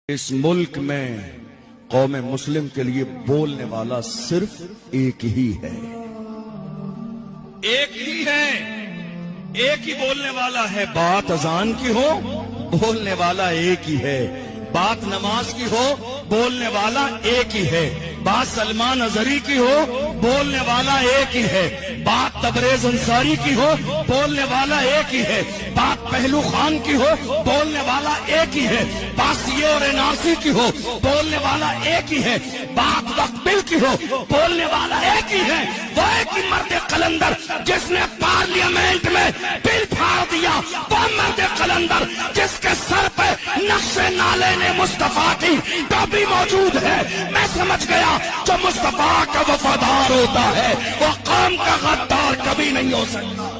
اس ملک میں قوم مسلم کے لیے بولنے والا صرف ایک ہی ہے، ایک ہی ہے، ایک ہی بولنے والا ہے۔ بات اذان کی ہو بولنے والا ایک ہی ہے، بات نماز کی ہو بولنے والا ایک ہی ہے، بات سلمان اظہری کی ہو بولنے والا ایک ہی ہے، بات تبریز انصاری کی ہو بولنے والا ایک ہی ہے، بات پہلو خان کی ہو بولنے والا ایک ہی ہے، بات سیے اور ناسی کی ہو بولنے والا ایک ہی ہے، بات وقبل کی ہو بولنے والا ایک ہی ہے۔ وہ ایک ہی مرد قلندر جس نے پارلیمنٹ میں بل پھاڑ دیا، وہ مرد قلندر جس کے سر پہ نقش نالے نے مصطفیٰ کی ٹوپی موجود ہے۔ میں سمجھ گیا جو مصطفیٰ کا وفادار ہوتا ہے وہ قوم کا غدار کبھی نہیں ہو سکتا۔